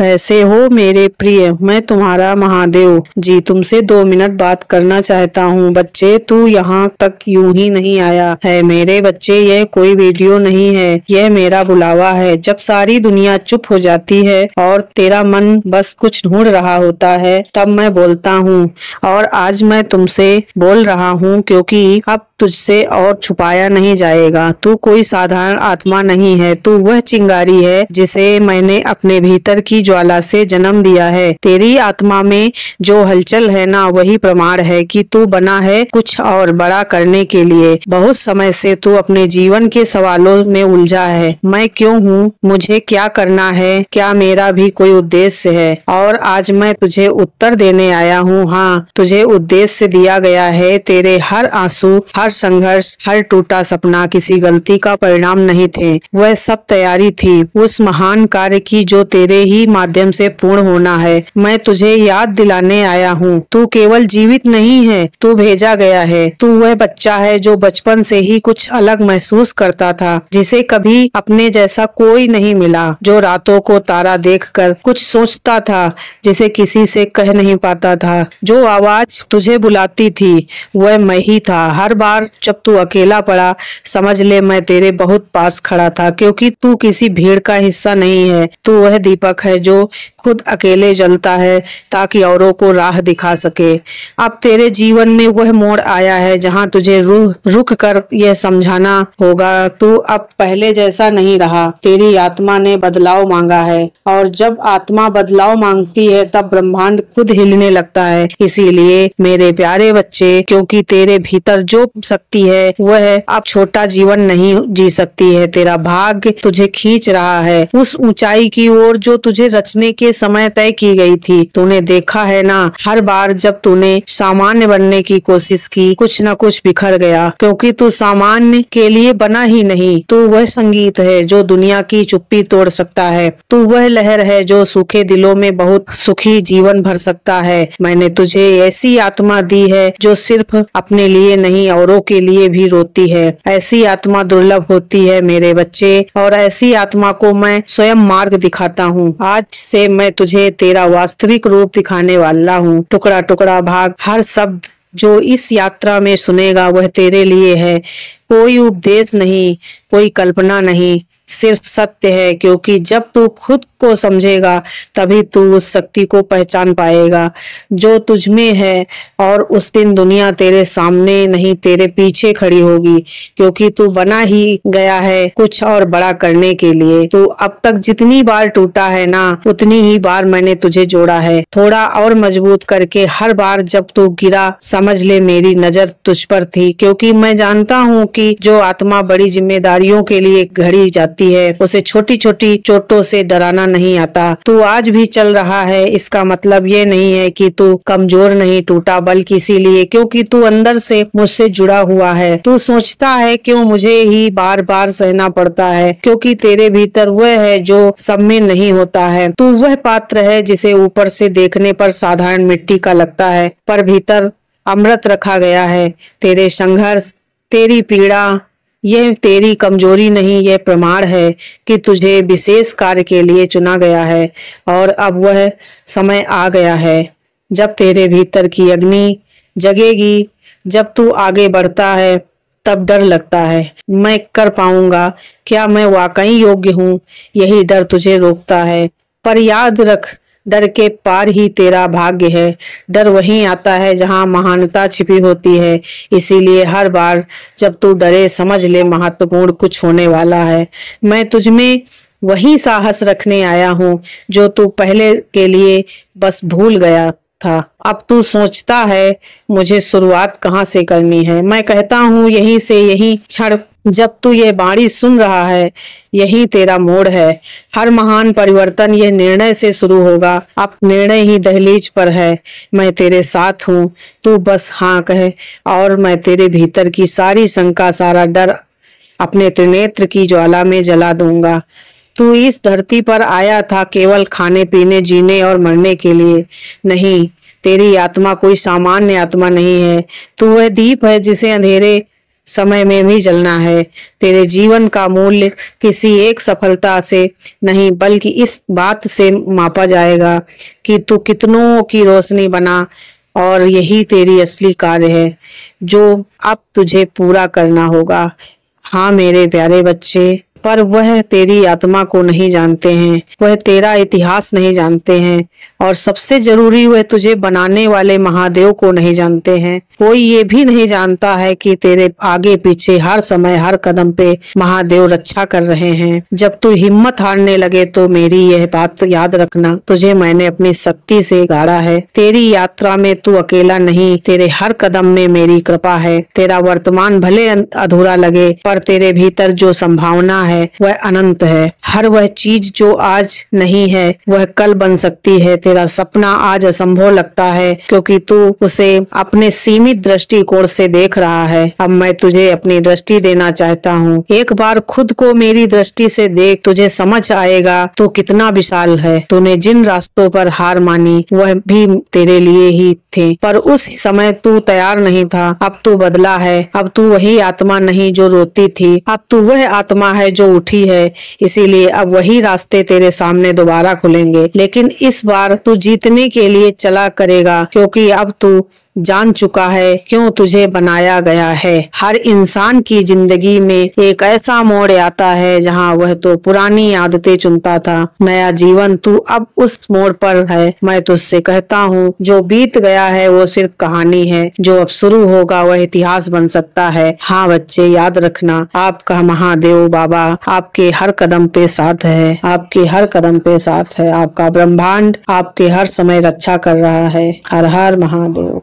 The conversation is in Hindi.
कैसे हो मेरे प्रिय, मैं तुम्हारा महादेव जी तुमसे 2 मिनट बात करना चाहता हूँ। बच्चे तू यहाँ तक यूं ही नहीं आया है मेरे बच्चे, यह कोई वीडियो नहीं है, यह मेरा बुलावा है। जब सारी दुनिया चुप हो जाती है और तेरा मन बस कुछ ढूंढ रहा होता है तब मैं बोलता हूँ। और आज मैं तुमसे बोल रहा हूँ क्योंकि अब तुझसे और छुपाया नहीं जाएगा। तू कोई साधारण आत्मा नहीं है, तू वह चिंगारी है जिसे मैंने अपने भीतर की ज्वाला से जन्म दिया है। तेरी आत्मा में जो हलचल है ना, वही प्रमाण है कि तू बना है कुछ और बड़ा करने के लिए। बहुत समय से तू अपने जीवन के सवालों में उलझा है। मैं क्यों हूँ, मुझे क्या करना है, क्या मेरा भी कोई उद्देश्य है? और आज मैं तुझे उत्तर देने आया हूँ। हाँ, तुझे उद्देश्य दिया गया है। तेरे हर आंसू, हर संघर्ष, हर टूटा सपना किसी गलती का परिणाम नहीं थे, वह सब तैयारी थी उस महान कार्य की जो तेरे ही माध्यम से पूर्ण होना है। मैं तुझे याद दिलाने आया हूँ, तू केवल जीवित नहीं है, तू भेजा गया है। तू वह बच्चा है जो बचपन से ही कुछ अलग महसूस करता था, जिसे कभी अपने जैसा कोई नहीं मिला, जो रातों को तारा देखकर कुछ सोचता था जिसे किसी से कह नहीं पाता था। जो आवाज तुझे बुलाती थी वह मैं ही था। हर बार जब तू अकेला पड़ा समझ ले मैं तेरे बहुत पास खड़ा था, क्योंकि तू किसी भीड़ का हिस्सा नहीं है। तू वह दीपक है जो खुद अकेले जलता है ताकि औरों को राह दिखा सके। अब तेरे जीवन में वह मोड़ आया है जहां तुझे रुक कर यह समझाना होगा, तू अब पहले जैसा नहीं रहा। तेरी आत्मा ने बदलाव मांगा है, और जब आत्मा बदलाव मांगती है तब ब्रह्मांड खुद हिलने लगता है। इसीलिए मेरे प्यारे बच्चे, क्योंकि तेरे भीतर जो शक्ति है वह अब छोटा जीवन नहीं जी सकती है। तेरा भाग्य तुझे खींच रहा है उस ऊंचाई की ओर जो तुझे रचने के समय तय की गई थी। तूने देखा है ना, हर बार जब तूने सामान्य बनने की कोशिश की कुछ न कुछ बिखर गया, क्योंकि तू सामान्य के लिए बना ही नहीं। तू वह संगीत है जो दुनिया की चुप्पी तोड़ सकता है। तू वह लहर है जो सूखे दिलों में बहुत सुखी जीवन भर सकता है। मैंने तुझे ऐसी आत्मा दी है जो सिर्फ अपने लिए नहीं औरों के लिए भी रोती है। ऐसी आत्मा दुर्लभ होती है मेरे बच्चे, और ऐसी आत्मा को मैं स्वयं मार्ग दिखाता हूँ। आज से मैं तुझे तेरा वास्तविक रूप दिखाने वाला हूँ। टुकड़ा टुकड़ा भाग हर शब्द जो इस यात्रा में सुनेगा वह तेरे लिए है। कोई उपदेश नहीं, कोई कल्पना नहीं, सिर्फ सत्य है। क्योंकि जब तू खुद को समझेगा तभी तू उस शक्ति को पहचान पाएगा जो तुझ में है, और उस दिन दुनिया तेरे सामने नहीं तेरे पीछे खड़ी होगी, क्योंकि तू बना ही गया है कुछ और बड़ा करने के लिए। तू अब तक जितनी बार टूटा है ना, उतनी ही बार मैंने तुझे जोड़ा है, थोड़ा और मजबूत करके। हर बार जब तू गिरा समझ ले मेरी नजर तुझ पर थी, क्योंकि मैं जानता हूँ कि जो आत्मा बड़ी जिम्मेदारियों के लिए घड़ी जाती है उसे छोटी छोटी चोटों से डराना नहीं आता। तू आज भी चल रहा है, इसका मतलब ये नहीं है कि तू कमजोर नहीं टूटा, बल्कि इसीलिए क्योंकि तू अंदर से मुझसे जुड़ा हुआ है। तू सोचता है क्यों मुझे ही बार बार सहना पड़ता है, क्योंकि तेरे भीतर वह है जो सब में नहीं होता है। तू वह पात्र है जिसे ऊपर से देखने पर साधारण मिट्टी का लगता है, पर भीतर अमृत रखा गया है। तेरे संघर्ष, तेरी पीड़ा, यह तेरी कमजोरी नहीं, यह प्रमाण है कि तुझे विशेष कार्य के लिए चुना गया है। और अब वह समय आ गया है जब तेरे भीतर की अग्नि जगेगी। जब तू आगे बढ़ता है तब डर लगता है, मैं कर पाऊंगा, क्या मैं वाकई योग्य हूँ, यही डर तुझे रोकता है। पर याद रख, डर के पार ही तेरा भाग्य है। डर वहीं आता है जहां महानता छिपी होती है। इसीलिए हर बार जब तू डरे समझ ले महत्वपूर्ण कुछ होने वाला है। मैं तुझ में वही साहस रखने आया हूँ जो तू पहले के लिए बस भूल गया था। अब तू सोचता है मुझे शुरुआत कहाँ से करनी है। मैं कहता हूँ यहीं से, यही क्षण जब तू ये बाणी सुन रहा है यही तेरा मोड़ है। हर महान परिवर्तन यह निर्णय से शुरू होगा। अब निर्णय ही दहलीज पर है। मैं तेरे साथ हूँ, तू बस हाँ कहे और मैं तेरे भीतर की सारी शंका, सारा डर अपने त्रिनेत्र की ज्वाला में जला दूंगा। तू इस धरती पर आया था केवल खाने पीने, जीने और मरने के लिए नहीं। तेरी आत्मा कोई सामान्य आत्मा नहीं है। तू वह दीप है जिसे अंधेरे समय में भी जलना है। तेरे जीवन का मूल्य किसी एक सफलता से नहीं बल्कि इस बात से मापा जाएगा कि तू कितनों की रोशनी बना, और यही तेरी असली कार्य है जो अब तुझे पूरा करना होगा। हाँ मेरे प्यारे बच्चे, पर वह तेरी आत्मा को नहीं जानते हैं, वह तेरा इतिहास नहीं जानते हैं, और सबसे जरूरी वह तुझे बनाने वाले महादेव को नहीं जानते हैं। कोई ये भी नहीं जानता है कि तेरे आगे पीछे हर समय हर कदम पे महादेव रक्षा कर रहे हैं। जब तू हिम्मत हारने लगे तो मेरी यह बात याद रखना, तुझे मैंने अपनी शक्ति से गाड़ा है। तेरी यात्रा में तू अकेला नहीं, तेरे हर कदम में मेरी कृपा है। तेरा वर्तमान भले अधूरा लगे, पर तेरे भीतर जो संभावना है वह अनंत है। हर वह चीज जो आज नहीं है वह कल बन सकती है। तेरा सपना आज असंभव लगता है क्योंकि तू उसे अपने सीमित दृष्टिकोण से देख रहा है। अब मैं तुझे अपनी दृष्टि देना चाहता हूँ। एक बार खुद को मेरी दृष्टि से देख, तुझे समझ आएगा तो कितना विशाल है। तूने जिन रास्तों पर हार मानी वह भी तेरे लिए ही थे, पर उस समय तू तैयार नहीं था। अब तू बदला है। अब तू वही आत्मा नहीं जो रोती थी, अब तू वह आत्मा है जो उठी है। इसीलिए अब वही रास्ते तेरे सामने दोबारा खुलेंगे, लेकिन इस बार तू जीतने के लिए चला करेगा, क्योंकि अब तू जान चुका है क्यों तुझे बनाया गया है। हर इंसान की जिंदगी में एक ऐसा मोड़ आता है जहाँ वह तो पुरानी आदतें चुनता था, नया जीवन तू अब उस मोड़ पर है। मैं तुझसे कहता हूँ, जो बीत गया है वो सिर्फ कहानी है, जो अब शुरू होगा वह इतिहास बन सकता है। हाँ बच्चे, याद रखना, आपका महादेव बाबा आपके हर कदम पे साथ है, आपके हर कदम पे साथ है। आपका ब्रह्मांड आपके हर समय रक्षा कर रहा है। हर हर महादेव।